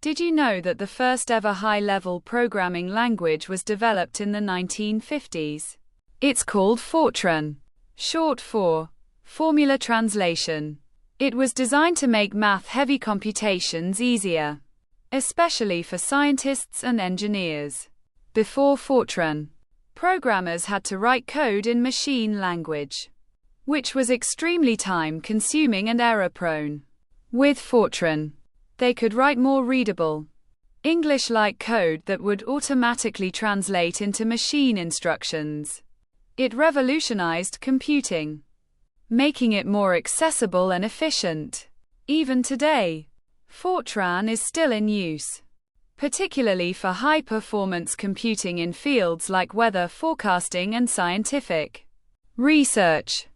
Did you know that the first ever high-level programming language was developed in the 1950s? It's called Fortran, short for Formula Translation. It was designed to make math-heavy computations easier, especially for scientists and engineers. Before Fortran, programmers had to write code in machine language, which was extremely time-consuming and error-prone. With Fortran, they could write more readable, English-like code that would automatically translate into machine instructions. It revolutionized computing, making it more accessible and efficient. Even today, Fortran is still in use, particularly for high-performance computing in fields like weather forecasting and scientific research.